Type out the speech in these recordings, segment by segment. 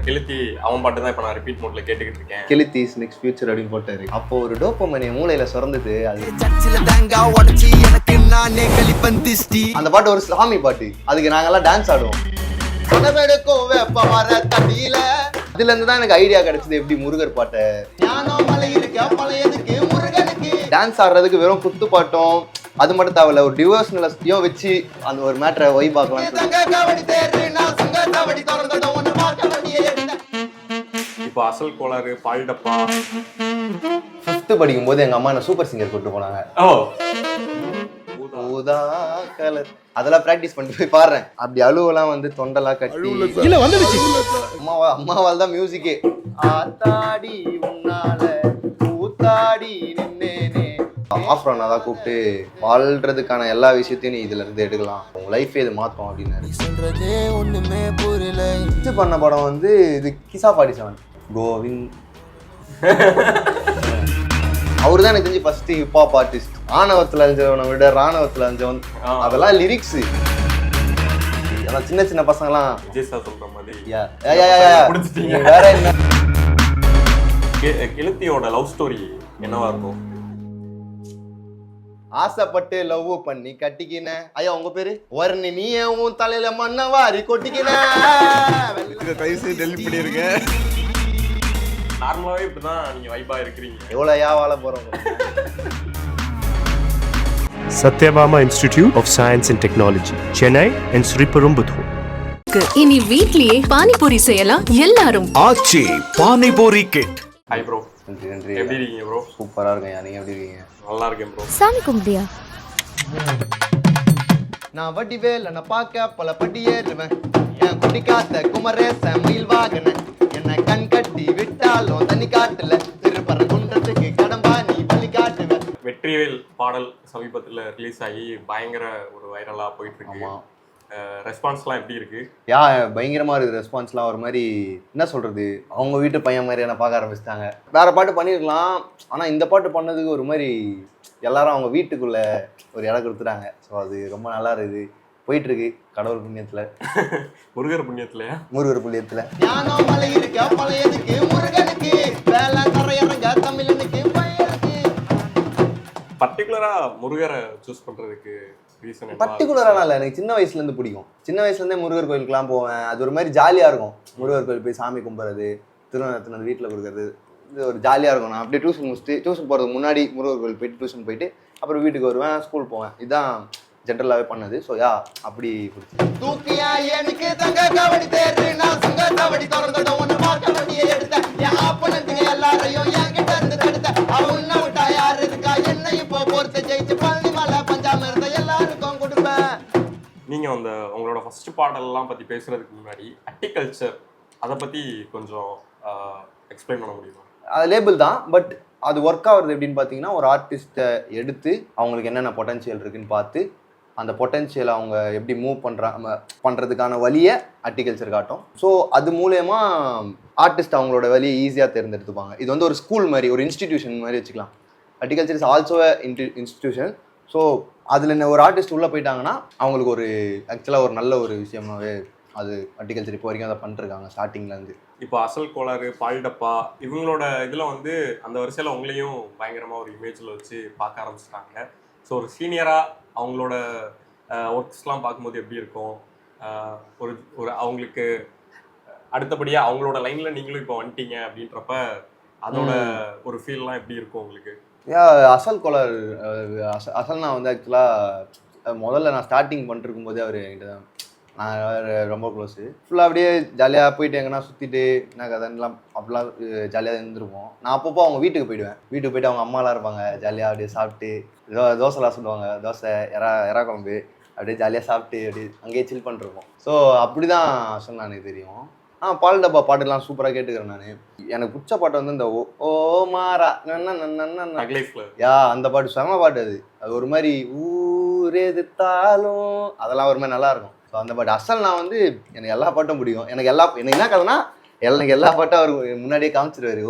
கெளுத்தி அவன் பாட்டு தான் இப்போ நான் ரிப்பீட் மோட்ல கேட்டுக்கிட்டு இருக்கேன். கெளுத்தி இஸ் நெக்ஸ்ட் ஃபியூச்சர் அப்படின்னு போட்டாரு. அப்போ ஒரு டோபமைன் மூளையில சுரந்தது. அது அந்த பாட்டு ஒரு சாமி பாட்டு, அதுக்கு நாங்கெல்லாம் டான்ஸ் ஆடுவோம். அதுல இருந்து தான் எனக்கு ஐடியா கிடைச்சது எப்படி முருகர் பாட்டை டான்ஸ் ஆடுறதுக்கு. வெறும் குத்து பாட்டும் அது மட்டும் தேவையில்ல, ஒரு டிவோஷனலையும் வச்சு அந்த ஒரு மேட்டரை வைப் பார்க்கலாம். இப்போ அசல் கோளாறு, பால் டப்பா. 5th படிக்கும் போது எங்க அம்மா என்ன சூப்பர் சிங்கர் கூட்டு போனாங்க. ஊதா கலர் அதெல்லாம் பிராக்டிஸ் பண்ணிட்டு போய் பாடுறேன். அப்படி அழுவெல்லாம் வந்து தொண்டெல்லாம் கட்டி அம்மாவால் தான் மியூசிக்கே. ஆத்தாடி உன்னால ஊத்தாடி நின்னேனே. ஆஃப்ரோன் அதான் கூப்பிட்டு வாழ்றதுக்கான எல்லா விஷயத்தையும் நீ இதுல இருந்து எடுக்கலாம், உங்க லைஃபே இது மாத்தோம் அப்படின்னாரு. பண்ண படம் வந்து இது கிசா 47 கோவிந்த். அவரு தான் எனக்கு தெரிஞ்சு ஃபர்ஸ்ட் ஹிப்ஹாப் ஆர்டிஸ்ட். ஆணவத்துல அஞ்சவனை விட ராணுவத்துல அஞ்சவன், அதெல்லாம் லிரிக்ஸ். அதான் சின்ன சின்ன பசங்கலாம் சொல்ற மாதிரி. வேற என்ன கெளுத்தியோட லவ் ஸ்டோரி என்னவா இருக்கும்? ஆசைப்பட்டு லவ் பண்ணி கட்டிக்கின. ஐயா உங்க பேரு வர்ணி, நீ உன் தலையில மண்ண வாரி கொட்டிக்கின. டெலிட் பண்ணிருக்க. நார்மலாவே இப்படிதான் நீங்க வைபா இருக்கிறீங்க. எவ்வளவு வாழ போறோம். Satyabama Institute of Science and Technology, Chennai and Sriperumbudur. இனி வீட்லயே பானிபூரி செய்யலாம் எல்லாரும். ஆச்சி பானிபூரி கிட். Hi bro. நன்றி. எப்படி இருக்கீங்க ப்ரோ? சூப்பரா இருக்கேன். நீங்க எப்படி இருக்கீங்க? நல்லா இருக்கேன் ப்ரோ. சாமி கும்பிட்டியா? நான் வடிவேல் என்ன பார்க்க பல படி ஏறுவேன். என் குடி காத்த குமரேச மயில் வாகன என்ன கண் கட்டி விட்டாலும் தனி காட்டுல திருப்பரங்குன்றத்துக்கு கடம்பா நீ பலி காட்டுவேன். வெற்றிவேல் பாடல் சமீபத்தில் ரிலீஸ் ஆகி பயங்கர ஒரு வைரலா போயிட்டு இருக்கு. ரெஸ்பான்ஸ்லாம் எப்படி இருக்கு? பயங்கரமா இருக்கு ரெஸ்பான்ஸ்லாம். ஒரு மாதிரி என்ன சொல்றது, அவங்க வீட்டு பையன் மாதிரி என்ன பார்க்க ஆரம்பிச்சிட்டாங்க. வேற பாட்டு பண்ணிருக்கலாம், ஆனா இந்த பாட்டு பண்ணதுக்கு ஒரு மாதிரி எல்லாரும் அவங்க வீட்டுக்குள்ள ஒரு இடம் கொடுத்துட்டாங்க. ஸோ அது ரொம்ப நல்லா இருக்குது, போயிட்டு இருக்கு. கடவுள் புண்ணியத்துல. முருகர் புண்ணியத்துலயா? முருகர் புண்ணியத்துல. பர்டிகுலரா முருகரை சூஸ் பண்றதுக்கு ரீசன்? பர்டிகுலரான இல்லை, எனக்கு சின்ன வயசுல இருந்து பிடிக்கும். சின்ன வயசுல இருந்தே முருகர் கோயிலுக்குலாம் போவேன். அது ஒரு மாதிரி ஜாலியா இருக்கும். முருகர் கோயில் போய் சாமி கும்பிட்றது, திருவண்ணத்துல வீட்டில் கொடுக்கறது, இது ஒரு ஜாலியா இருக்கும். நான் அப்படியே டியூஷன் முடிச்சுட்டு, டியூஷன் போறதுக்கு முன்னாடி முருகர் கோயில் போயிட்டு டியூஷன் போயிட்டு அப்புறம் வீட்டுக்கு வருவேன், ஸ்கூல் போவேன். இதுதான் ஜென்ரலாகவே பண்ணது. ஸோ அப்படி நீங்க அந்த உங்களோட ஃபர்ஸ்ட் பாடல்லாம் பத்தி பேசுறதுக்கு முன்னாடி அட்டிகல்ச்சர் அதை பத்தி கொஞ்சம் எக்ஸ்பிளைன் பண்ண முடியுமா? அது லேபிள் தான், பட் அது ஒர்க் ஆகுறது எப்படின்னு பார்த்தீங்கன்னா, ஒரு ஆர்டிஸ்ட்டை எடுத்து அவங்களுக்கு என்னென்ன பொட்டன்ஷியல் இருக்குன்னு பார்த்து அந்த பொட்டன்ஷியலை அவங்க எப்படி மூவ் பண்ணுறதுக்கான வழியை அட்டிகல்ச்சர் காட்டும். ஸோ அது மூலயமா ஆர்டிஸ்ட் அவங்களோட வழியை ஈஸியாக தேர்ந்தெடுத்துப்பாங்க. இது வந்து ஒரு ஸ்கூல் மாதிரி, ஒரு இன்ஸ்டிடியூஷன் மாதிரி வச்சுக்கலாம். அட்டிகல்ச்சர் இஸ் ஆல்சோ இன்ஸ்டிடியூஷன். ஸோ அதில் ஒரு ஆர்டிஸ்ட் உள்ளே போயிட்டாங்கன்னா அவங்களுக்கு ஒரு ஆக்சுவலாக ஒரு நல்ல ஒரு விஷயமாவே அது அட்டிகல்ச்சர் இப்போ வரைக்கும் அதை பண்ணிருக்காங்க ஸ்டார்டிங்லேருந்து. இப்போ அசல் கோளாறு, பால் டப்பா இவங்களோட இதில் வந்து அந்த வரிசையில் உங்களையும் பயங்கரமாக ஒரு இமேஜில் வச்சு பார்க்க ஆரம்பிச்சிட்டாங்க. ஸோ ஒரு சீனியராக அவங்களோட ஒர்க்ஸ்லாம் பார்க்கும்போது எப்படி இருக்கும்? ஒரு ஒரு அவங்களுக்கு அடுத்தபடியாக அவங்களோட லைனில் நீங்களும் இப்போ வந்துட்டீங்க அப்படின்றப்ப அதோட ஒரு ஃபீல்லாம் எப்படி இருக்கும் உங்களுக்கு? அசல் கோளாறு அசல் நான் வந்து ஆக்சுவலாக முதல்ல நான் ஸ்டார்டிங் பண்ணிருக்கும் போதே அவர் என்கிட்ட தான், நான் ரொம்ப க்ளோஸு. ஃபுல்லாக அப்படியே ஜாலியாக போயிட்டு எங்கன்னா சுற்றிட்டு என்ன கதைலாம் அப்படிலாம் ஜாலியாக இருந்துருப்போம். நான் அப்பப்போ அவங்க வீட்டுக்கு போயிடுவேன். வீட்டுக்கு போயிட்டு அவங்க அம்மாலாம் இருப்பாங்க, ஜாலியாக அப்படியே சாப்பிட்டு தோசைலாம் சுடுவாங்க, தோசை எறா குழம்பு, அப்படியே ஜாலியாக சாப்பிட்டு அப்படியே அங்கேயே சில் பண்ணிருப்போம். ஸோ அப்படி தான் அசல் எனக்கு தெரியும். பால் டப்பா பாட்டுலாம் சூப்பராக கேட்டுக்கிறேன் நான். எனக்கு பிடிச்ச பாட்டு வந்து இந்த ஓ மாறா அந்த பாட்டு செம பாட்டு. அது ஒரு மாதிரி ஊரெதுத்தாலும் அதெல்லாம் ஒரு மாதிரி நல்லா இருக்கும். ஸோ அந்த பாட்டு அசல் நான் வந்து எனக்கு எல்லா பாட்டும் பிடிக்கும். எனக்கு என்ன கதைன்னா எனக்கு எல்லா பாட்டும் அவர் முன்னாடியே காமிச்சிருவாரு.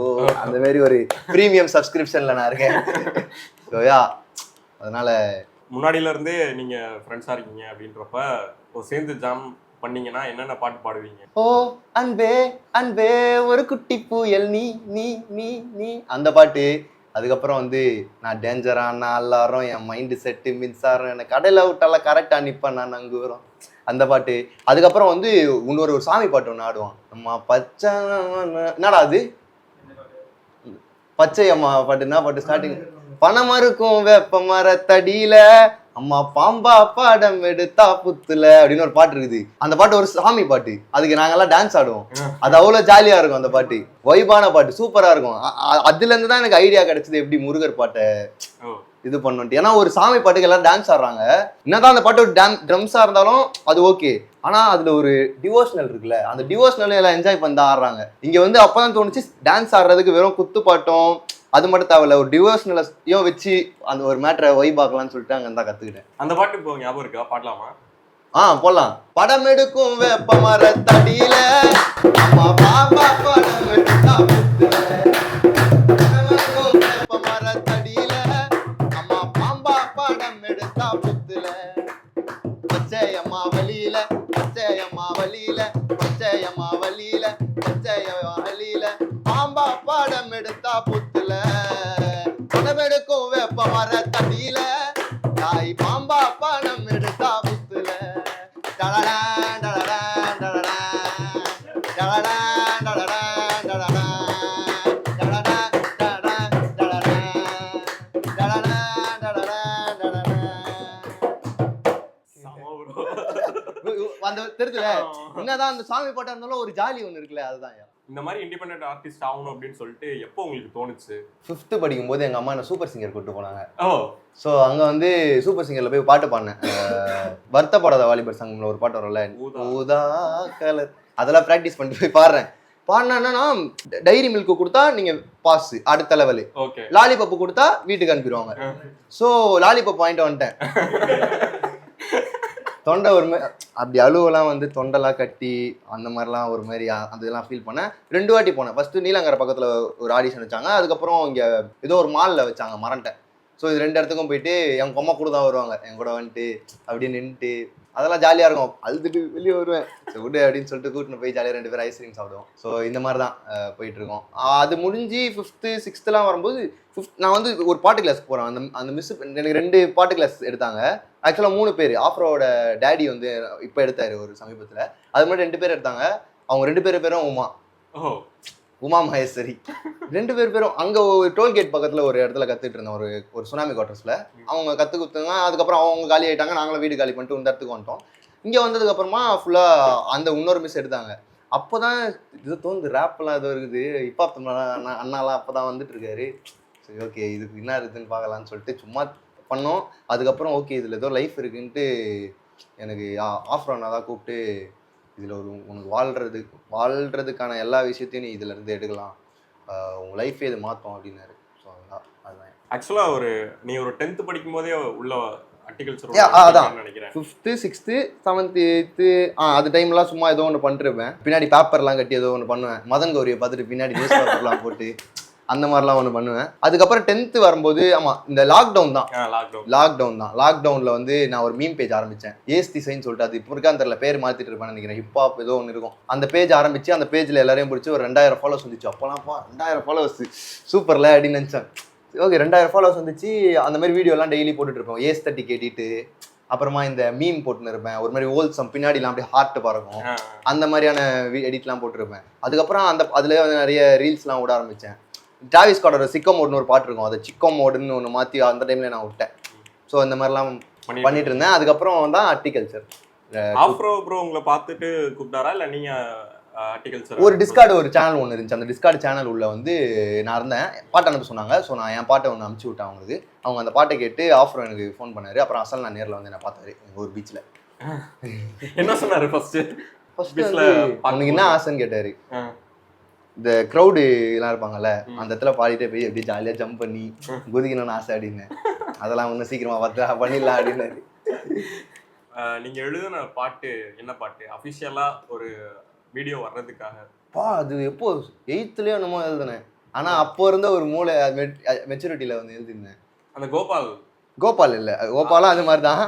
அந்த மாதிரி ஒரு ப்ரீமியம் சப்ஸ்கிரிப்ஷனில் நான் இருக்கேன். ஸோ அதனால முன்னாடியில இருந்தே நீங்க ஃப்ரெண்ட்ஸா இருக்கீங்க அப்படின்றப்ப சேர்ந்து ஜாம் பண்ணீங்கன்னா என்னென்ன பாட்டு பாடுவீங்க? ஓ அன்பே அன்பே ஒரு குட்டி புயல் நீ நீ நீ நீ அந்த பாட்டு. அதுக்கப்புறம் வந்து நான் டேஞ்சரான எல்லாரும் என் மைண்டு செட்டு மின்சாரம் எனக்கு கடையில் விட்டால கரெக்டாக நிற்பேன் நான் நங்குறோம் அந்த பாட்டு. அதுக்கப்புறம் வந்து இன்னொரு ஒரு சாமி பாட்டு ஒன்று ஆடுவான். அம்மா பச்சை என்னடா அது பச்சை அம்மா பாட்டு என்ன பாட்டு ஸ்டார்டிங் பணம் இருக்கும் வேப்ப மரத்தடியில அம்மா பாம்பா பாடம் எடுத்தா புத்துல அப்படின்னு ஒரு பாட்டு இருக்குது. அந்த பாட்டு ஒரு சாமி பாட்டு. அதுக்கு நாங்கெல்லாம் டான்ஸ் ஆடுவோம். அது அவ்வளவு ஜாலியா இருக்கும். அந்த பாட்டு வைபான பாட்டு சூப்பரா இருக்கும். அதுல இருந்து தான் எனக்கு ஐடியா கிடைச்சது எப்படி முருகர் பாட்டை இது பண்ணிட்டு. ஏன்னா ஒரு சாமி பாட்டுக்கு எல்லாம் டான்ஸ் ஆடுறாங்க. என்னதான் அந்த பாட்டு ஒரு ட்ரம்ஸா இருந்தாலும் அது ஓகே. ஆனா அதுல ஒரு டிவோஷனல் இருக்குல்ல, அந்த டிவோஷனல் எல்லாம் என்ஜாய் பண்ணி தான் ஆடுறாங்க. இங்க வந்து அப்பதான் தோணுச்சு டான்ஸ் ஆடுறதுக்கு வெறும் குத்து பாட்டும் அது மட்டும் தேவையில்ல, ஒரு டிவோஷனலையும் வச்சு அந்த ஒரு மேட்டரை வைபாக்கலாம்னு சொல்லிட்டு அங்க தான் கத்துக்கிட்டேன். அந்த பாட்டு இப்போ ஞாபகம் இருக்கா? பாடலாமா? போடலாம். படம் எடுக்கும் வேப்ப மரத்தடியில அம்மா பாப்பா படம் எடுத்தா புத்துல வேப்ப மரத்தடியில அம்மா பாம்பா படம் எடுத்தா புத்துல பச்சையம்மா வழியில பச்சையம்மா வழியில பச்சையம்மா வழியில பச்சையம்மா வழியில பாம்பா படம் எடுத்தா புத்துல படம் எடுக்கும் வேப்ப மரத்தடியில தாய் பாம்பா படம் எடுத்தா புத்துல டடடா டடடா டடடா டடடா டடடா டடடா டடடா டடடா டடடா டடடா டடடா டடடா. அந்த தெரியுதுல, என்னதான் அந்த சாமி பாட்டா இருந்தாலும் ஒரு ஜாலி ஒண்ணு இருக்குல்ல, அதுதான். இந்த மாதிரி இண்டிபெண்டன்ட் ஆர்டிஸ்ட் ஆகணும் அப்படின்னு சொல்லிட்டு எப்போ உங்களுக்கு தோணுச்சு? 5th படிக்கும்போது எங்க அம்மா என்ன சூப்பர் சிங்கர் கூட்டு போனாங்க. ஓ, ஸோ அங்கே வந்து சூப்பர் சிங்கரில் போய் பாட்டு பாடினேன். வருத்தப்படாத வாலிபர் சங்கம்ல ஒரு பாட்டு வரும்ல, ஊதா கலர், அதெல்லாம் ப்ராக்டிஸ் பண்ணிட்டு போய் பாடுறேன். பாடினா டைரி மில்க் கொடுத்தா நீங்க பாஸ் அடுத்த லெவலு, லாலிபப்பு கொடுத்தா வீட்டுக்கு அனுப்பிடுவாங்க. ஸோ லாலிபப் வாங்கிட்டு வந்துட்டேன். தொண்டை ஒரு மாதிரி அப்படி அழுவெல்லாம் வந்து தொண்டெல்லாம் கட்டி அந்த மாதிரிலாம் ஒரு மாதிரி அதெல்லாம் ஃபீல் பண்ணேன். 2 வாட்டி போனேன். ஃபர்ஸ்ட் நீலங்கரை பக்கத்தில் ஒரு ஆடிஷன் வச்சாங்க. அதுக்கப்புறம் இங்கே ஏதோ ஒரு மாலில் வச்சாங்க, மறந்துட்டேன். ஸோ இது 2 இடத்துக்கும் போயிட்டு என் அம்மா கூட தான் வருவாங்க. என் கூட வந்துட்டு அப்படியே நின்றுட்டு அதெல்லாம் ஜாலியாக இருக்கும். அழுதுட்டு வெளியே வருவேன். சரி விடு அப்படின்னு சொல்லிட்டு கூட்டின்னு போய் ஜாலியாக 2 பேரும் ஐஸ்கிரீம் சாப்பிடுவோம். ஸோ இந்த மாதிரி தான் போயிட்டு இருக்கோம். அது முடிஞ்சு 5th 6thலாம் வரும்போது நான் வந்து ஒரு பாட்டு கிளாஸ்க்கு போகிறேன். அந்த மிஸ் எனக்கு 2 பாட்டு கிளாஸ் எடுத்தாங்க. ஆக்சுவலாக 3 பேர். ஆஃப்ரோட டேடி வந்து இப்போ எடுத்தாரு ஒரு சமீபத்தில். அது மாதிரி 2 பேர் எடுத்தாங்க. அவங்க 2 பேரும் உமா மகேஸ்வரி. 2 பேரும் அங்கே ஒரு டோல்கேட் பக்கத்தில் ஒரு இடத்துல கற்றுட்டு இருந்தோம், ஒரு சுனாமி குவார்டர்ஸில். அவங்க கற்றுக் கொடுத்தாங்க. அதுக்கப்புறம் அவங்க காலி ஆகிட்டாங்க. நாங்களும் வீடு காலி பண்ணிட்டு இந்த இடத்துக்கு வந்துட்டோம். இங்கே வந்ததுக்கப்புறமா ஃபுல்லாக அந்த இன்னொரு மிஸ் எடுத்தாங்க. அப்போ தான் இது தோணுது, ரேப்லாம் ஏதோ இருக்குது, ஹிப்ஹாப் அண்ணாலாம் அப்போ தான் வந்துட்டு இருக்காரு. சரி ஓகே இதுக்கு என்ன இருக்குதுன்னு பார்க்கலான்னு சொல்லிட்டு சும்மா பண்ணோம். அதுக்கப்புறம் ஓகே இதில் ஏதோ லைஃப் இருக்குன்ட்டு எனக்கு ஆஃப்ரோனா தான் கூப்பிட்டு, இதில் உனக்கு வாழ்கிறதுக்கான எல்லா விஷயத்தையும் நீ இதில் இருந்து எடுக்கலாம், உங்கள் லைஃபே இது மாற்றும் அப்படின்னாரு. ஸோ அதுதான் ஆக்சுவலாக நீ ஒரு 10th படிக்கும் போதே உள்ள அர்டிகல்ச்சர் அதான் நினைக்கிறேன். 5th 6th 7th 8th அது டைம்லாம் சும்மா ஏதோ ஒன்று பண்ணிருப்பேன். பின்னாடி பேப்பர்லாம் கட்டி ஏதோ ஒன்று பண்ணுவேன். மதன் கௌரியை பார்த்துட்டு பின்னாடி நியூஸ் பேப்பர்லாம் போட்டு அந்த மாதிரிலாம் ஒன்று பண்ணுவேன். அதுக்கப்புறம் 10th வரும்போது இந்த லாக்டவுன் தான். லாக்டவுனில் வந்து நான் ஒரு மீம் பேஜ் ஆரம்பித்தேன், ஏஸ் திசைன்னு சொல்லிட்டு. அது இப்போ இருக்கான்னு தெரியல, பேர் மாற்றிட்டு இருப்பேன்னு நினைக்கிறேன். ஹிப்ஹாப் ஏதோ ஒன்று இருக்கும். அந்த பேஜ் ஆரம்பித்து அந்த பேஜில் எல்லாரையும் பிடிச்சி ஒரு 2000 ஃபாலோவர்ஸ் வந்துச்சு. அப்போலாம் 2000 ஃபாலோவர்ஸ் சூப்பர்ல அப்படின்னு நினச்சேன். ஓகே 2000 ஃபாலோவர்ஸ் வந்துச்சு. அந்த மாதிரி வீடியோலாம் டெய்லி போட்டுட்டு இருப்போம். ஏஸ் தட்டி கேட்டிட்டு அப்புறமா இந்த மீம் போட்டுன்னு இருப்பேன். ஒரு மாதிரி ஓல்சம் பின்னாடிலாம் அப்படியே ஹார்ட் பறக்கும், அந்த மாதிரியான எடிட்லாம் போட்டுருப்பேன். அதுக்கப்புறம் அதில் நிறைய ரீல்ஸ்லாம் விட ஆரம்பித்தேன். டிராவிஸ் ஸ்காட்டோட சிக்கோ மோடுன்னு ஒரு பாட்டு இருக்கும், அதை சிக்கோ மோடுன்னு ஒன்று மாற்றி அந்த டைமில் நான் விட்டேன். ஸோ இந்த மாதிரிலாம் பண்ணிட்டு இருந்தேன். அதுக்கப்புறம் தான் ஹார்டிகல்ச்சர். ஆஃப்ரோ ப்ரோ உங்களை பார்த்துட்டு கூப்பிட்டாரா இல்லை நீங்கள் ஹார்டிகல்ச்சர்? ஒரு டிஸ்கார்டு ஒரு சேனல் ஒன்று இருந்துச்சு. அந்த டிஸ்கார்டு சேனல் உள்ள வந்து நான் இருந்தேன். பாட்டு அனுப்ப சொன்னாங்க. ஸோ நான் என் பாட்டை ஒன்று அனுப்பிச்சி விட்டேன் அவங்களுக்கு. அவங்க அந்த பாட்டை கேட்டு ஆஃப்ரோ எனக்கு ஃபோன் பண்ணாரு. அப்புறம் அசல் நான் நேரில் வந்து என்ன பார்த்தாரு எங்கள் ஒரு பீச்சில். என்ன சொன்னார்? ஃபர்ஸ்ட் அவனுக்கு என்ன ஆசைன்னு கேட்டார். இந்த க்ரௌடு எல்லாம் இருப்பாங்கல்ல, அந்த இடத்துல பாடிட்டே போய் எப்படி ஜாலியாக ஜம்ப் பண்ணி குதிக்கணும்னு ஆசை அப்படின்னு. அதெல்லாம் ஒன்றும் சீக்கிரமா பார்த்து பண்ணிடலாம் அப்படின்னாரு. நீங்கள் எழுதின பாட்டு என்ன பாட்டு? அஃபிஷியலாக ஒரு வீடியோ வர்றதுக்காக அது எப்போ 8thலயோ என்னமோ எழுதுனேன். ஆனால் அப்போ இருந்த ஒரு மூளை மெச்சூரிட்டியில் வந்து எழுதிருந்தேன். அந்த கோபால் இல்லை, கோபாலும் அது மாதிரி தான்.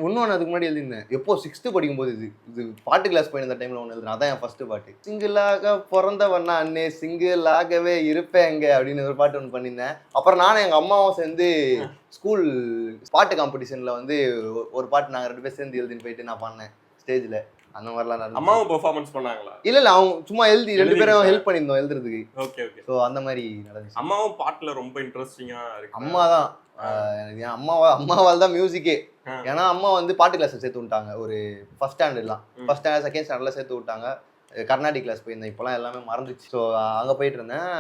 இன்னொன்று அதுக்கு முன்னாடி எழுதியிருந்தேன், எப்போ 6th படிக்கும்போது. இது பாட்டு கிளாஸ் போயிருந்த டைமில் ஒன்று எழுதுனேன், அதான் என் ஃபர்ஸ்ட் பாட்டு. சிங்கிளாக பிறந்தவண்ணா அண்ணே சிங்கிளாகவே இருப்பேங்க அப்படின்னு ஒரு பாட்டு ஒன்று பண்ணியிருந்தேன். அப்புறம் நானும் எங்கள் அம்மாவும் சேர்ந்து ஸ்கூல் பாட்டு காம்படிஷனில் வந்து ஒரு பாட்டு நாங்கள் 2 பேர் சேர்ந்து எழுதின்னு போயிட்டு நான் பண்ணேன் ஸ்டேஜில். அந்த மாதிரிலாம் நடந்துச்சு. அம்மாவும் பெர்ஃபார்மன்ஸ் பண்ணாங்களா? இல்லை அவங்க சும்மா எழுதி 2 பேரும் ஹெல்ப் பண்ணியிருந்தோம் எழுதுறதுக்கு. Okay okay. ஸோ அந்த மாதிரி நடந்துச்சு. அம்மாவும் பாட்டுல ரொம்ப இன்ட்ரெஸ்டிங்கா இருக்கு. அம்மா தான் என் அம்மாவால் தான் மியூசிக்கே. ஏன்னா அம்மா வந்து பாட்டு கிளாஸ் சேர்த்து விட்டாங்க ஒரு ஃபர்ஸ்ட் ஸ்டாண்டர்ட்லாம், ஃபர்ஸ்ட் ஸ்டாண்டர்ட் செகண்ட் ஸ்டாண்டர்ட்லாம் சேர்த்து விட்டாங்க. கர்நாடிக் கிளாஸ் போயிருந்தேன், இப்போலாம் எல்லாமே மறந்துச்சு. ஸோ அங்கே போயிட்டு இருந்தேன்.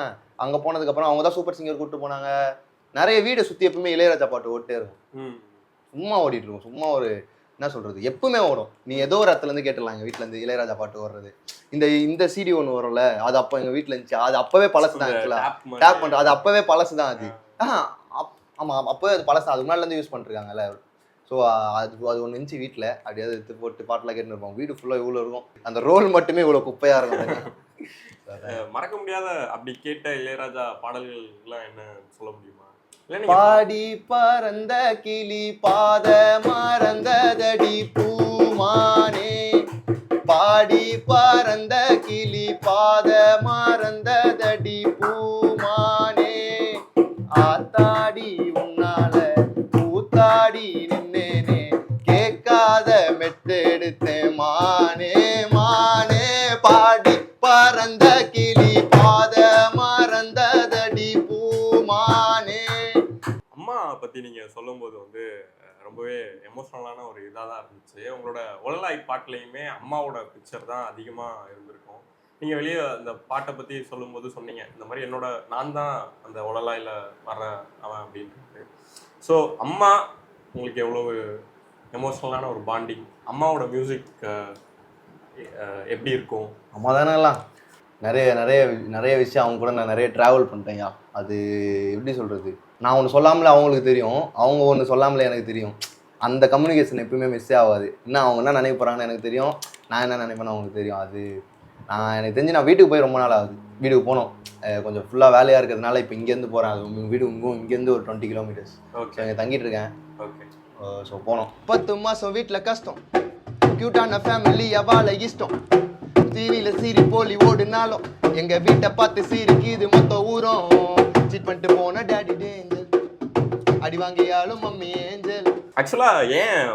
அங்கே போனதுக்கப்புறம் அவங்க தான் சூப்பர் சிங்கர் கூப்பிட்டு போனாங்க. நிறைய வீடு சுற்றி எப்பவுமே இளையராஜா பாட்டு ஓட்டே இருக்கும், சும்மா ஓடிட்டு இருக்கும். சும்மா ஒரு என்ன சொல்றது, எப்பவுமே ஓடும். நீ ஏதோ ஒரு இடத்துல இருந்து கேட்டுடலாம் எங்கள் வீட்டில் இருந்து இளையராஜா பாட்டு ஓடுறது. இந்த சிடி ஒன்று வரும்ல, அது அப்போ எங்கள் வீட்டில் இருந்துச்சு. அது அப்பவே பழசு தான். டேப் பண்ணுறது அது அப்பவே பழசு தான். அது ஆமாம் அப்போவே அது பழசு, அது முன்னாடிலேருந்து யூஸ் பண்ணிருக்காங்கல்ல. ஸோ அது ஒன்று இருந்துச்சு வீட்டில். அப்படியாவது எடுத்து போட்டு பாட்டெலாம் கேட்டுன்னு இருப்போம். வீடு ஃபுல்லாக இவ்வளோ இருக்கும், அந்த ரோல் மட்டுமே இவ்வளோ குப்பையாக இருக்கும். மறக்க முடியாத அப்படி கேட்ட இளையராஜா பாடல்கள்லாம் என்ன சொல்ல முடியுமா? பாடி பறந்த கிளி பாத மறந்ததடி பூமானே, பாடி பறந்த கிளி பாத மறந்ததடி பூமானே, ஆத்தாடி உன்னால பூத்தாடி நின்னேனே, கேட்காத மெட்டெடுத்தேன் மானே மானே, பாடி பறந்த கிளி பாத மறந்ததடி பூமானே. அம்மா பத்தி நீங்க சொல்லும் போது வந்து ரொம்பவே எமோஷனலான ஒரு இதாக தான் இருந்துச்சு. உங்களோட ஒலலாய் பாட்டுலையுமே அம்மாவோட பிக்சர் தான் அதிகமாக இருந்திருக்கும். நீங்கள் வெளியே அந்த பாட்டை பற்றி சொல்லும்போது சொன்னீங்க, இந்த மாதிரி நான் தான் அந்த ஒலலாயில் வர்ற அவன் அப்படின்ட்டு. ஸோ அம்மா உங்களுக்கு எவ்வளவு எமோஷ்னலான ஒரு பாண்டிங், அம்மாவோட மியூசிக் எப்படி இருக்கும்? அம்மா தானேலாம் நிறைய நிறைய நிறைய விஷயம் அவங்க கூட நான் நிறைய ட்ராவல் பண்ணிட்டேன்யா. அது எப்படி சொல்கிறது, நான் ஒன்று சொல்லாமலே அவங்களுக்கு தெரியும், அவங்க ஒன்று சொல்லாமலே எனக்கு தெரியும். அந்த கம்யூனிகேஷன் எப்பவுமே மிஸ்ஸே ஆகாது. என்ன அவங்க என்ன நினைக்க போகிறாங்கன்னு எனக்கு தெரியும், நான் என்ன நினைப்பேன்னு அவங்களுக்கு தெரியும். அது எனக்கு தெரிஞ்சு நான் வீட்டுக்கு போய் ரொம்ப நாள் ஆகுது. வீட்டுக்கு போனோம், கொஞ்சம் ஃபுல்லாக வேலையாக இருக்கிறதுனால இப்போ இங்கேருந்து போகிறேன். அது வீடு இங்கேருந்து ஒரு 20 கிலோமீட்டர்ஸ். ஓகே, இங்கே தங்கிட்டு இருக்கேன். ஓகே. ஸோ போனோம். 10 மாதம் வீட்டில் கஷ்டம், க்யூட்டான ஃபேமிலி அவால இஷ்டம், டிவியில் சீரி போலி ஓடுனாலும் எங்கள் வீட்டை பார்த்து சீரிக்குது மொத்த ஊரும். சீட் பண்ணிட்டு போன டேடி டேஞ்சல், அடி வாங்கியாலும் மம்மி ஏஞ்சல். ஆக்சுவலாக ஏன்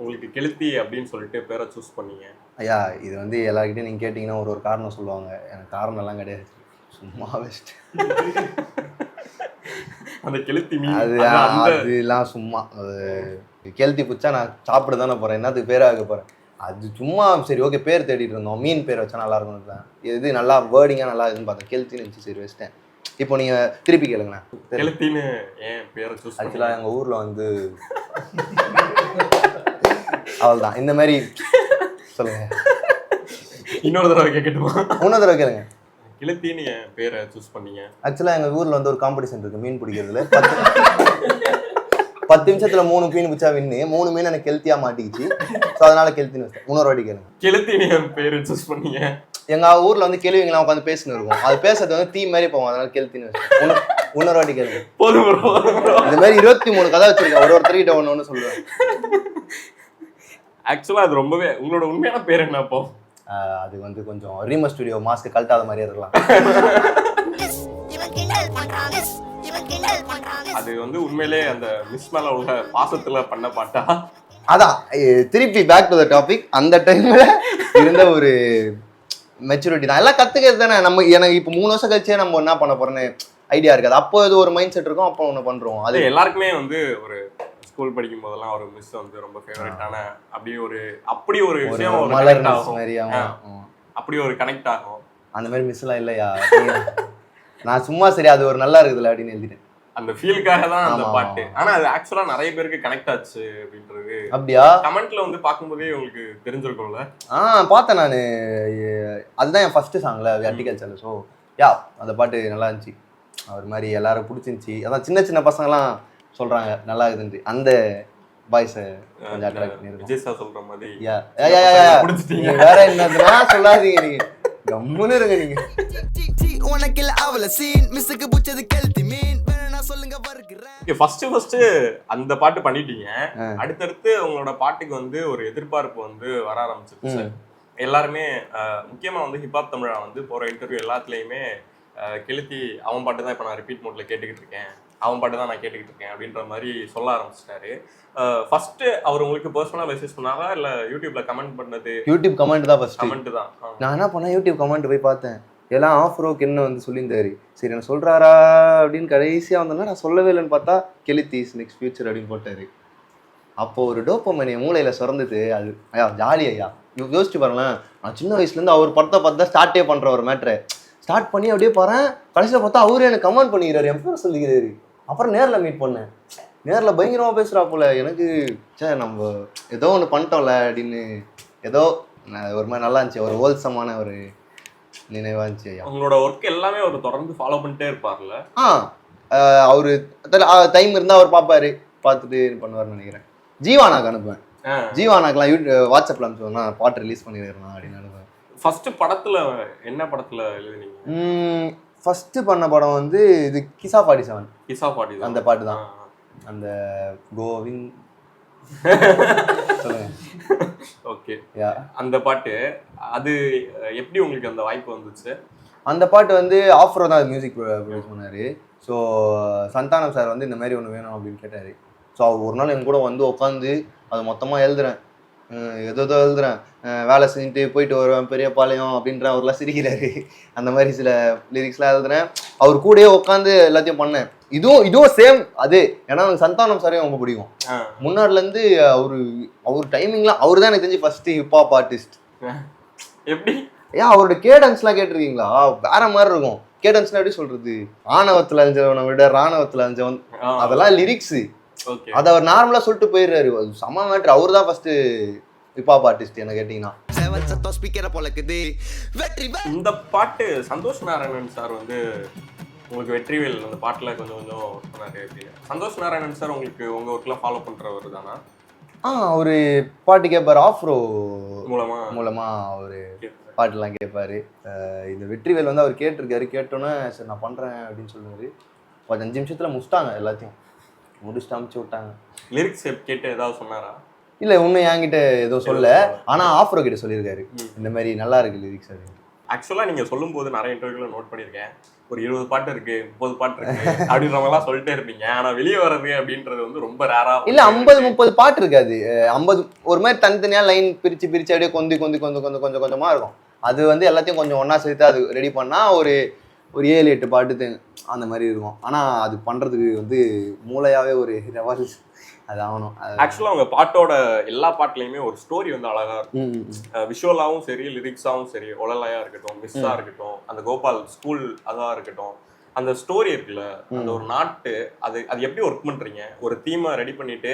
உங்களுக்கு கெளுத்தி அப்படின்னு சொல்லிட்டு பேரை சூஸ் பண்ணீங்க? ஐயா இது வந்து எல்லாருக்கிட்டையும் நீங்கள் கேட்டிங்கன்னா ஒரு காரணம் சொல்லுவாங்க. எனக்கு காரணம் எல்லாம் கிடையாது, சும்மா பெஸ்ட். அந்த கெளுத்தி அதெல்லாம் சும்மா கெளுத்தி பிடிச்சா நான் சாப்பிட தானே போகிறேன், என்னத்துக்கு பேராக போகிறேன். அது சும்மா சரி ஓகே பேர் தேடிட்டு இருந்தோம், மீன் பேர் வச்சா நல்லா இருக்கும்னு தான். இது நல்லா வேர்டிங்காக நல்லா இருக்குன்னு பார்த்தேன், கெளுத்தின்னு இருந்துச்சு. சரி வச்சிட்டேன். இப்போ நீங்கள் திருப்பி கேளுங்கண்ணா, கெளுத்தின்னு ஏன் பேரை சூஸ்? ஆக்சுவலாக எங்கள் ஊரில் வந்து அவள் தான் இந்த மாதிரி சொல்லுங்க. இன்னொரு தடவை கேட்கட்டுமா? இன்னொரு தடவை கேளுங்க. கெளுத்தின்னு ஏன் பேரை சூஸ் பண்ணீங்க? ஆக்சுவலாக எங்கள் ஊரில் வந்து ஒரு காம்படிஷன் இருக்குது மீன் பிடிக்கிறதுல. 10 நிமிஷத்துல 3 மீன் பிடிச்சா வின்னு. 3 மீன் எனக்கு கெளுத்தியாக மாட்டிக்கிச்சு. ஸோ அதனால கெளுத்தின்னு வச்சேன். இன்னொரு வாட்டி கேளுங்க. கெளுத்தின்னு ஏன் பேரை சூஸ் பண்ணீங்க? எங்கள் ஊரில் வந்து கேள்விங்களாம் உட்காந்து பேசின்னு இருக்கும், அது பேசுறது வந்து தீ மாதிரி போவோம், அதனால கெளுத்தின்னு வச்சேன். இன்னொரு வாட்டி கேளுங்க. போதும். இந்த மாதிரி 23 கதை வச்சிருக்கேன், ஒருத்தர்கிட்ட ஒன்று சொல்லுவேன். ஆக்சுவலாக அது ரொம்பவே உங்களோட உண்மையான பேர் என்ன அப்போ? அது வந்து கொஞ்சம் ரீமா ஸ்டுடியோ மாஸ்க் கழட்டாத மாதிரியே இருக்கலாம். அது வந்து உண்மையிலே அந்த மிஸ் மேல உள்ள பாசத்துல பண்ண பாட்டா? அதான் திருப்பி பேக் டு த டாபிக். அந்த டைம்ல இருந்த ஒரு மெச்சூரிட்டி தான், எல்லாம் கத்துக்கிறது தானே. எனக்கு இப்போ 3 வருஷம் கழிச்சே நம்ம என்ன பண்ண போறோன்னு ஐடியா இருக்காது. அப்போ இது ஒரு மைண்ட் செட் இருக்கும், அப்போ ஒன்று பண்றோம். அது எல்லாருக்குமே வந்து ஒரு ஸ்கூல் படிக்கும் போதெல்லாம் ஒரு மிஸ் வந்து ரொம்ப ஃபேவரட்டான அப்படி ஒரு விஷயம் அப்படி ஒரு கனெக்ட் ஆகும். அந்த மாதிரி மிஸ் எல்லாம் இல்லையா? நான் சும்மா சரி அது ஒரு நல்லா இருக்குதுல்ல அப்படின்னு எழுதிட்டேன். அந்த ஃபீலுக்காக தான் அந்த பாட்டு. ஆனா அது ஆக்சுவலா நிறைய பேருக்கு கனெக்ட் ஆச்சு அப்படின்றது அப்படியா கமெண்ட்ல வந்து பார்க்கும்போதே உங்களுக்கு தெரிஞ்சிருக்கும்ல? பார்த்தேன் நான். அதுதான் என் ஃபர்ஸ்ட் சாங்ல அட்டிகல்ச்சர். ஸோ யா அந்த பாட்டு நல்லா இருந்துச்சு, ஒரு மாதிரி எல்லாரும் பிடிச்சிருந்துச்சி. அதான் சின்ன சின்ன பசங்கலாம் சொல்றாங்க நல்லா இருக்குதுன்னு. அந்த பாய்ஸை கொஞ்சம் அட்ராக்ட் பண்ணிருக்கோம். விஜய் சார் சொல்ற மாதிரி வேற என்னதுன்னா சொல்லாதீங்க, நீங்க கம்முன்னு இருங்க. நீங்க உனக்கில்ல அவள சீன் மிஸ்ஸுக்கு புச்சது கெல்த்தி மீன் வேணா சொல்லுங்க வருகிறேன். ஃபர்ஸ்ட் அந்த பாட்டு பண்ணிட்டீங்க. அடுத்தடுத்து உங்களோட பாட்டுக்கு வந்து ஒரு எதிர்பார்ப்பு வந்து வர ஆரம்பிச்சிருச்சு. எல்லாருமே முக்கியமா வந்து ஹிப்ஹாப் தமிழா வந்து போற இன்டர்வியூ எல்லாத்துலயுமே கெளுத்தி அவன் பாட்டு தான் இப்ப நான் ரிப்பீட் மோட்ல கேட்டுக்கிட்டு இருக்கேன், அவன் பாட்டு தான் நான் கேட்டுக்கிட்டு இருக்கேன் அப்படின்ற மாதிரி சொல்ல ஆரம்பிச்சிட்டாரு. ஃபர்ஸ்ட் அவர் உங்களுக்கு பர்சனலா மெசேஜ் பண்ணாரா இல்ல யூடியூப்ல கமெண்ட் பண்ணது? யூடியூப் கமெண்ட் தான் ஃபர்ஸ்ட். கமெண்ட் தான். நான் என்ன பண்ணேன், யூடியூப் கமெண்ட் போய் பார்த்தேன். எல்லாம் ஆஃப்ரோக்கு என்ன வந்து சொல்லியிருந்தாரு. சரி நான் சொல்றாரா அப்படின்னு கடைசியாக வந்தோன்னா நான் சொல்லவே இல்லைன்னு பார்த்தா கெளுத்திஸ் நெக்ஸ்ட் ஃபியூச்சர் அப்படின்னு போட்டாரு. அப்போ ஒரு டோப்பமணி மூளையில சுரந்தது. அது ஐயா ஜாலி ஐயா. யோசிச்சு பாருங்களேன், நான் சின்ன வயசுலேருந்து அவர் படத்தை பார்த்து தான் ஸ்டார்ட்டே பண்ணுற ஒரு மேட்ரு. ஸ்டார்ட் பண்ணி அப்படியே பாறேன், கடைசியில் பார்த்தா அவரே எனக்கு கமெண்ட் பண்ணிக்கிறாரு, என் பேரை சொல்லிக்கிறாரு. அப்புறம் நேரில் மீட் பண்ணேன். நேரில் பயங்கரமாக பேசுகிறா போல. எனக்கு சே நம்ம ஏதோ ஒன்று பண்ணிட்டோம்ல அப்படின்னு ஏதோ ஒரு மாதிரி நல்லா இருந்துச்சு. ஒரு ஹோல்சமான ஒரு நினைவாக இருந்துச்சு ஐயா. உங்களோட ஒர்க் எல்லாமே அவர் தொடர்ந்து ஃபாலோ பண்ணிட்டே இருப்பார்ல? அவரு டைம் இருந்தால் அவர் பார்ப்பாரு, பார்த்துட்டு பண்ணுவார்னு நினைக்கிறேன். ஜீவானாக்கு அனுப்புவேன். ஜீவானாக்கெல்லாம் வாட்ஸ்அப்பில் அனுப்புவேன், நான் பாட்டு ரிலீஸ் பண்ணிடுறேன் அப்படின்னு அனுப்புவேன். ஃபர்ஸ்ட் படத்துல என்ன படத்துல எழுதுனீங்க? ஃபர்ஸ்ட் பண்ண படம் வந்து இது கிசா 47. கிசா 47 அந்த பாட்டு தான். அந்த கோவிங் ஓகே. அந்த பாட்டு அது எப்படி உங்களுக்கு அந்த வாய்ப்பு வந்துச்சு? அந்த பாட்டு வந்து ஆஃப்ரோ தான் மியூசிக் ப்ரொடியூஸ் பண்ணாரு. ஸோ சந்தானம் சார் வந்து இந்த மாதிரி ஒன்று வேணும் அப்படின்னு கேட்டார். ஸோ அவர் ஒரு நாள் என் கூட வந்து உட்காந்து அது மொத்தமாக எழுதுறேன், ஏதோ எழுதுறேன், வேலை செஞ்சுட்டு போயிட்டு வருவேன் பெரிய பாளையம் அப்படின்ற அவர்லாம் சிரிக்கிறாரு. அந்த மாதிரி சில லிரிக்ஸ்லாம் எழுதுறேன், அவர் கூடயே உட்காந்து எல்லாத்தையும் பண்ணேன். இதுவும் சேம் அது. ஏன்னா சந்தானம் சாரையும் ரொம்ப பிடிக்கும். முன்னாடிலேருந்து அவர் டைமிங்லாம் அவர் தான் எனக்கு தெரிஞ்சு ஃபர்ஸ்ட் ஹிப்ஹாப் ஆர்டிஸ்ட். எப்படி அவரோட கேடன்ஸ்லாம் கேட்டிருக்கீங்களா? வேற மாதிரி இருக்கும். கேடன்ஸ்லாம் எப்படி சொல்றது, ஆணவத்தில் அஞ்சவனை விட ராணுவத்தில் அஞ்சவன், அதெல்லாம் லிரிக்ஸு. அதை அவர் நார்மலா சொல்லிட்டு போயிடுறாரு. செம மேட்ரு. அவர் தான் ஃபர்ஸ்ட் ஹிப்ஹாப் ஆர்டிஸ்ட் என்ன கேட்டீங்கன்னா. இந்த பாட்டு சந்தோஷ் நாராயணன் சார் வந்து உங்களுக்கு வெற்றிவேல் அந்த பாட்டுல கொஞ்சம் சொன்னாரு. சந்தோஷ் நாராயணன் சார் உங்களுக்கு உங்க ஒர்க்லாம் ஃபாலோ பண்றவர் தானா? அவரு பாட்டு கேட்பாரு, ஆஃப்ரோ மூலமா அவரு பாட்டுலாம் கேட்பாரு. இந்த வெற்றிவேல் வந்து அவர் கேட்டிருக்காரு. கேட்டோன்னே சரி நான் பண்றேன் அப்படின்னு சொல்லுவாரு. 5 நிமிஷத்துல முடிச்சிட்டாங்க, எல்லாத்தையும் முடிச்சுட்டு அமுச்சு விட்டாங்க. லிரிக்ஸ் கேட்டு ஏதாவது சொன்னாரா? இல்லை ஒன்றும் என்கிட்ட எதுவும் சொல்ல, ஆனால் ஆஃப்ரோ கிட்ட சொல்லியிருக்காரு இந்த மாதிரி நல்லா இருக்கு லிரிக்ஸ் அது. ஆக்சுவலாக நீங்கள் சொல்லும்போது நிறைய இன்டர்வியூல நோட் பண்ணியிருக்கேன், ஒரு 20 பாட்டு இருக்கு, 30 பாட்டு இருக்கு அப்படின்றவங்கலாம் சொல்லிட்டே இருப்பீங்க. ஆனால் வெளியே வர்றது அப்படின்றது வந்து ரொம்ப ரேரா. இல்லை 50-30 பாட்டு இருக்காது. 50 ஒரு மாதிரி தனித்தனியாக லைன் பிரித்து அப்படியே கொஞ்சம் கொஞ்சமாக இருக்கும். அது வந்து எல்லாத்தையும் கொஞ்சம் ஒன்றா சேர்த்து அது ரெடி பண்ணால் ஒரு 7-8 பாட்டு அந்த மாதிரி இருக்கும். ஆனால் அது பண்ணுறதுக்கு வந்து மூளையாகவே ஒரு ரெவல் அது ஆகணும். ஆக்சுவலாக அவங்க பாட்டோட எல்லா பாட்டுலையுமே ஒரு ஸ்டோரி வந்து அழகா இருக்கும். விஷுவலாகவும் சரி, லிரிக்ஸாகவும் சரி, ஒலலையா இருக்கட்டும், மிஸ்ஸாக இருக்கட்டும், அந்த கோபால் ஸ்கூல் அதாக இருக்கட்டும், அந்த ஸ்டோரி இருக்குல்ல, அந்த ஒரு நாட்டு அது எப்படி ஒர்க் பண்ணுறீங்க? ஒரு தீமை ரெடி பண்ணிட்டு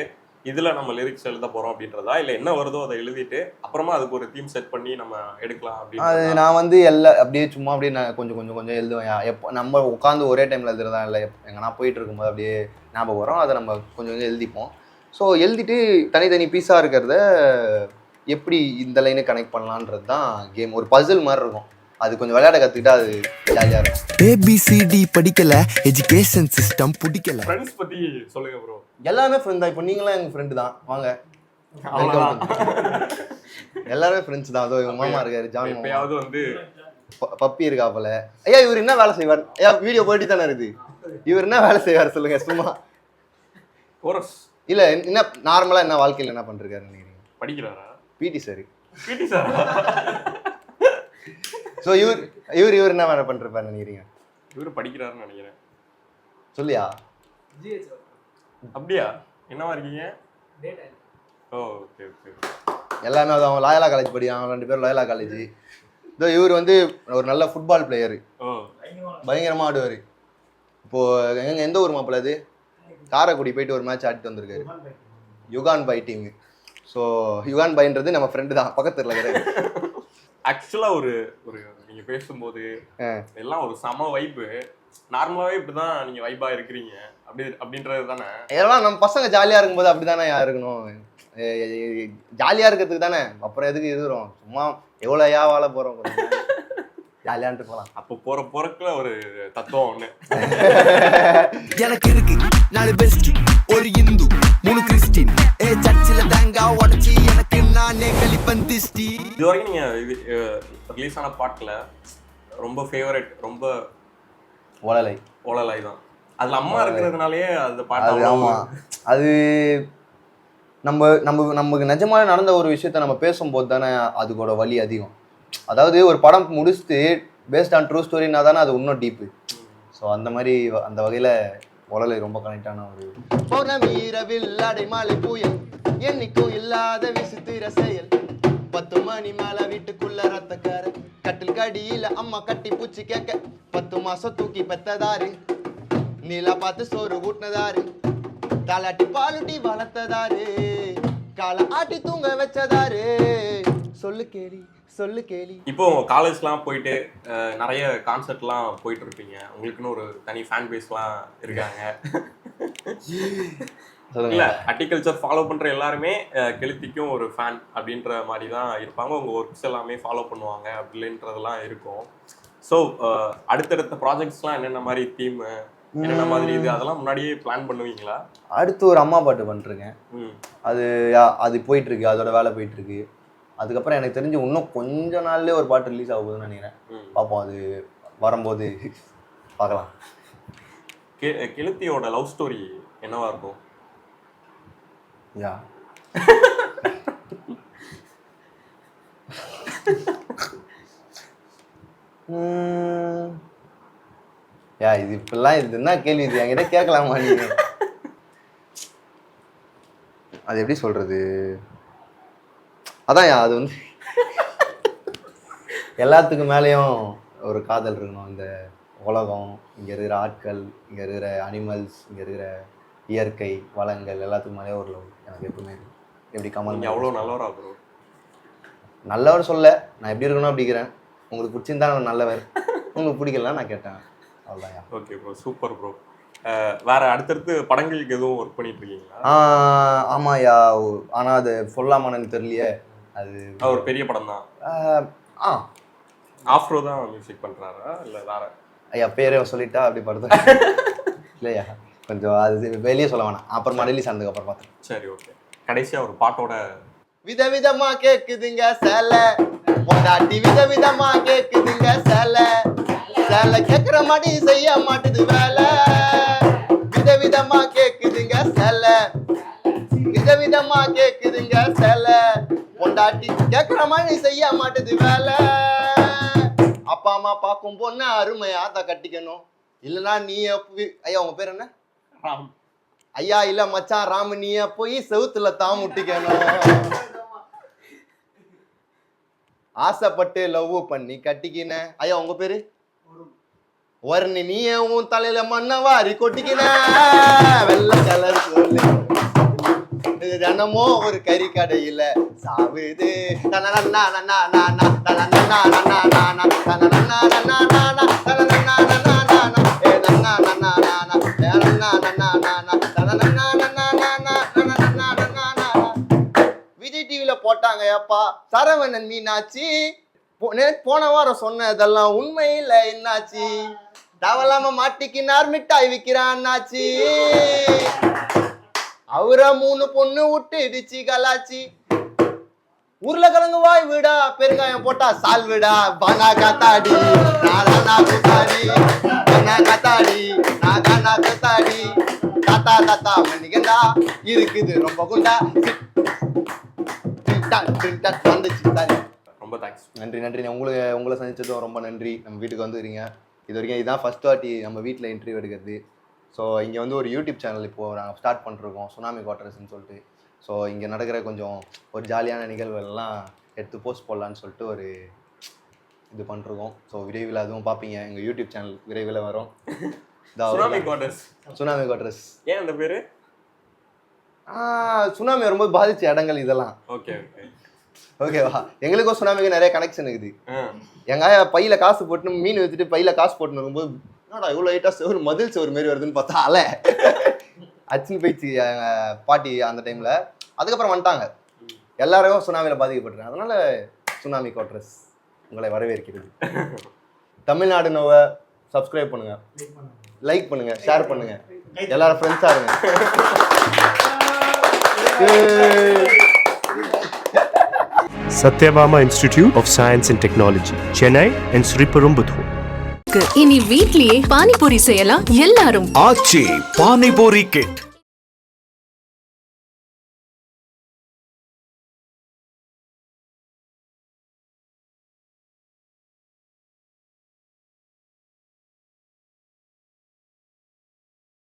இதுல நம்ம லிரிக்ஸ் எழுத போறோம் அப்படின்றதா, இல்லை என்ன வருதோ அதை எழுதிட்டு அப்புறமா அதுக்கு ஒரு தீம் செட் பண்ணி நம்ம எடுக்கலாம் அப்படின்னு? அது நான் வந்து அப்படியே சும்மா அப்படியே நான் கொஞ்சம் எழுதுவேன். எப்போ நம்ம உட்காந்து ஒரே டைமில் எழுதுறதா இல்லை, எங்கன்னா போயிட்டு இருக்கும்போது அப்படியே ஞாபகம் வரும், அதை நம்ம கொஞ்சம் எழுதிப்போம். ஸோ எழுதிட்டு தனித்தனி பீஸாக இருக்கிறத எப்படி இந்த லைனை கனெக்ட் பண்ணலான்றது தான் கேம். ஒரு பசில் மாதிரி இருக்கும். அது கொஞ்சம் விளையாட கற்றுக்கிட்டா அது ஜாலியாக இருக்கும். ABCD படிக்கல, எஜுகேஷன் சிஸ்டம் பிடிக்கல. ஃப்ரெண்ட்ஸ் பற்றி சொல்லுங்க ப்ரோ. எல்லாமே ஃப்ரெண்ட் தான். இப்போ நீங்களாம் எங்கள் ஃப்ரெண்டு தான், வாங்க. எல்லாருமே ஃப்ரெண்ட்ஸ் தான். அதோ எங்கள் மாமா இருக்காரு, ஜான். எப்பயாவது வந்து பப்பி இருக்காப்புல. ஐயா இவர் என்ன வேலை செய்வார்? ஐயா வீடியோ போயிட்டு தானே இருக்குது. இவர் என்ன வேலை செய்வார் சொல்லுங்க சும்மா. கோரஸ் இல்லை என்ன நார்மலாக என்ன வாழ்க்கையில் என்ன பண்ணிருக்காரு நினைக்கிறீங்க? படிக்கிறாரா? பிடி சார். ஸோ இவர் என்ன வேலை பண்ணிருப்பாரு நினைக்கிறீங்க? இவர் படிக்கிறாருன்னு நினைக்கிறேன். சொல்லியா? அப்படியா? என்னவா இருக்கீங்க? Okay okay. எல்லாமே அது அவங்க லாயலா காலேஜ் படிக்கிறாங்க, 2 பேரும் லாயலா காலேஜ். இதோ இவர் வந்து ஒரு நல்ல ஃபுட்பால் பிளேயரு, பயங்கரமாக ஆடுவார். இப்போது எந்த ஊர் மாப்பிள்ள? அது காரைக்குடி போயிட்டு ஒரு மேட்ச் ஆடிட்டு வந்திருக்காரு, யுகான் பை டீமு. ஸோ யுகான் பைன்றது நம்ம ஃப்ரெண்டு தான், பக்கத்தில் இருக்கிறாரு. ஆக்சுவலாக ஒரு நீங்கள் பேசும்போது எல்லாம் ஒரு சம வைப்பு. நார்மலாகவே இப்படி தான் நீங்கள் வைப்பாக இருக்கிறீங்க அப்படின்றது தானே? இதெல்லாம் நம்ம பசங்க ஜாலியாக இருக்கும்போது அப்படி தானே இருக்கணும். ஜாலியாக இருக்கிறதுக்கு தானே, அப்புறம் எதுக்கு இது வரும்? சும்மா எவ்வளோ வாழ போகிறோம். ஜாலியான்ட்டு போகலாம். அப்போ போறக்குள்ள ஒரு தத்துவம் ஒண்ணு எனக்கு இருக்கு 4 பெஸ்ட், ஒரு இந்து 3 கிறிஸ்டின். சர்ச்சில் தேங்காய் உடச்சி எனக்கு நானே கழிப்பன் திஷ்டி. இது வரைக்கும் நீங்க ரிலீஸ் ஆன பாட்டுல ரொம்ப ஃபேவரட், ரொம்ப ஓலலை தான். அதுல அம்மா இருக்கிறதுனாலயே அந்த பாட்டு அது ஆமாம். அது நமக்கு நிஜமாக நடந்த ஒரு விஷயத்த நம்ம பேசும்போது தானே அதுக்கோட வலி அதிகம். அதாவது ஒரு படம் முடிச்சுட்டு பேஸ்ட் ஆன் ட்ரூ ஸ்டோரினா தானே அது இன்னும் டீப்பு. ஸோ அந்த மாதிரி அந்த வகையில் உலலை ரொம்ப கனெக்டான ஒரு பௌர்ணமி இரவில் அடைமாலை புயல் என்னைக்கும் இல்லாத விசித்திர செயல் 10 மணி மேல வீட்டுக்குள்ள ரத்தக்கார கட்டில் கடியில அம்மா கட்டி பூச்சி கேட்க 10 மாசம் தூக்கி பெத்ததாரு நீலா பார்த்து சோறு ஊட்டினதாரு தாலாட்டி பாலுட்டி வளர்த்ததாரு காலை ஆட்டி தூங்க வச்சதாரு சொல்லு கேளி சொல்லு கேளி. இப்போ காலேஜ்லாம் போயிட்டு நிறைய கான்சர்ட்லாம் போயிட்டு இருப்பீங்க. உங்களுக்குன்னு ஒரு தனி ஃபேன் பேஸ்லாம் இருக்காங்க. இல்ல ஹார்டிகல்ச்சர் ஃபாலோ பண்ற எல்லாருமே கெளுத்திக்கும் ஒரு ஃபேன் அப்படின்ற மாதிரி தான் இருப்பாங்க. உங்க ஒர்க்ஸ் எல்லாமே ஃபாலோ பண்ணுவாங்க அப்படின்றதெல்லாம் இருக்கும். ஸோ அடுத்தடுத்த ப்ராஜெக்ட்ஸ்லாம் என்னென்ன மாதிரி தீம், என்னென்ன மாதிரி இது அதெல்லாம் முன்னாடியே பிளான் பண்ணுவீங்களா? அடுத்து ஒரு அம்மா பாட்டு பண்ணிருக்கேன். அது போயிட்டு இருக்கு, அதோட வேலை போயிட்டு இருக்கு. அதுக்கப்புறம் எனக்கு தெரிஞ்சு இன்னும் கொஞ்ச நாள்லேயே ஒரு பாட்டு ரிலீஸ் ஆகுதுன்னு நினைக்கிறேன். பார்ப்போம், அது வரும்போது பார்க்கலாம். கெளுத்தியோட லவ் ஸ்டோரி என்னவா இருக்கும்? இது இப்பெல்லாம் இது என்ன கேள்வி, இது என்கிட்ட கேட்கலாமா நீங்க? அது எப்படி சொல்றது, அதான் அது வந்து எல்லாத்துக்கும் மேலேயும் ஒரு காதல் இருக்கணும். இந்த உலகம், இங்கே இருக்கிற ஆட்கள், இங்கே இருக்கிற அனிமல்ஸ், இங்கே இருக்கிற இயற்கை வளங்கள் எல்லாத்துக்கும் மேலேயும் ஒரு லவ் எனக்கு எப்பவுமே இருக்கு. எப்படி கமல் அவ்வளோ நல்லவரா ப்ரோ? நல்லவர் சொல்ல, நான் எப்படி இருக்கணும் அப்படிங்கிறேன். உங்களுக்கு பிடிச்சிருந்தா நான் நல்லவர், உங்களுக்கு பிடிக்கலாம் நான் கேட்டேன், அவ்வளோதான். Okay bro, super bro. வேற அடுத்தடுத்து படங்களுக்கு எதுவும் ஒர்க் பண்ணிட்டு இருக்கீங்களா? ஆமாயா, ஆனால் அது சொல்லாமான்னு தெரியலையே. அது ஒரு பெரிய படம் தான். ஆஃப்ரோ தான் மியூசிக் பண்றாரா இல்லை வேற? ஐயா பேரே சொல்லிட்டா அப்படி படுத்து இல்லையா, கொஞ்சம் அது வெளியே சொல்ல வேணாம், அப்புறமா ரிலீஸ் ஆனதுக்கு அப்புறம் பார்த்தேன். சரி, ஓகே. கடைசியா ஒரு பாட்டோட விதவிதமா கேக்குதுங்க சேலை பொண்டாட்டி, விதவிதமா கேக்குதுங்க சேலை சேலை கேட்குற மாதிரி செய்ய மாட்டுது வேலை. விதவிதமா கேக்குதுங்க சேலை, விதவிதமா கேக்குதுங்க சேலை பொண்டாட்டி கேட்குற மாதிரி செய்ய மாட்டுது வேலை. அப்பா அம்மா பார்க்கும் பொண்ணு அருமையா தான் கட்டிக்கணும், இல்லைன்னா நீ ஐயா உங்க பேர் என்ன? ராம். ஐயா இல்ல மச்சான் ராம, நீய போய் செவுத்துல தான் முட்டிக்கணும். ஆசைப்பட்டு லவ் பண்ணி கட்டிக்கின. ஐயா உங்க பேரு? வர்ணி, நீய உன் தலையில மண்ண வாரி கொட்டிக்கின. வெள்ளை கலர் சொல்லு தினமோ ஒரு கறி கடையில சாவுது. விஜய் டிவில போட்டாங்க அப்பா சரவணன் மீனாட்சி, போன வாரம் சொன்னதெல்லாம் உண்மையில என்னாச்சு? தவலாம மாட்டிக்கினார் மிட்டாய் விக்கிறான்னாச்சு. அவர 3 பொண்ணு விட்டு இடிச்சு கலாச்சி. உருளைக்கிழங்கு வாய் விடா, பெருங்காயம் போட்டா சால் விடா. பனா கத்தாடி நானா குத்தாடி, பனா கத்தாடி நானா குத்தாடி. தாத்தா தாத்தா மணிகண்டா இருக்குது ரொம்ப குண்டா. வந்துச்சு. ரொம்ப தேங்க்ஸ். நன்றி நன்றி. உங்களை சந்திச்சதும் ரொம்ப நன்றி. நம்ம வீட்டுக்கு வந்துக்கிறீங்க. இது வரைக்கும் இதுதான் ஃபர்ஸ்ட் வாட்டி நம்ம வீட்டில் இன்டர்வியூ எடுக்கிறது. ஸோ இங்கே வந்து ஒரு யூடியூப் சேனல் இப்போது நாங்கள் ஸ்டார்ட் பண்ணிருக்கோம், சுனாமி குவார்டர்ஸ்ன்னு சொல்லிட்டு. ஸோ இங்கே நடக்கிற கொஞ்சம் ஒரு ஜாலியான நிகழ்வுகள்லாம் எடுத்து போஸ்ட் போடலான்னு சொல்லிட்டு ஒரு இது பண்ணிருக்கோம். ஸோ விரைவில் அதுவும் பார்ப்பீங்க, எங்கள் யூடியூப் சேனல் விரைவில் வரும். Tsunami quarters. சுனாமி குவார்டர்ஸ் ஏன் அந்த பேர்? சுனாமி வரும்போது பாதிச்ச இடங்கள் இதெல்லாம். ஓகே ஓகே ஓகேவா. எங்களுக்கும் சுனாமிக்கு நிறைய கனெக்ஷன் இருக்குது. எங்க பையில காசு போட்டு மீன் வச்சுட்டு பையில காசு போட்டுன்னு இருக்கும்போது என்னடா இவ்வளோ லைட்டா செவரு மதில் செவரு மாரி வருதுன்னு பார்த்தா அலை அச்சுன்னு போயிடுச்சு எங்க பாட்டி அந்த டைம்ல. அதுக்கப்புறம் வந்துட்டாங்க, எல்லாரும் சுனாமியில பாதிக்கப்பட்டிருக்காங்க. அதனால சுனாமி குவார்டர்ஸ் உங்களை வரவேற்கிறது. தமிழ்நாடு நோவை சப்ஸ்கிரைப் பண்ணுங்க, லைக் பண்ணுங்க, ஷேர் பண்ணுங்க, எல்லாரும் ஃப்ரெண்ட்ஸா இருங்க. Satyabama Institute of Science and Technology, Chennai and Sriperumbudur. இனி வீட்லயே பானிபூரி செய்யலாம் எல்லாரும். ஆச்சி பானிபூரி கிட்.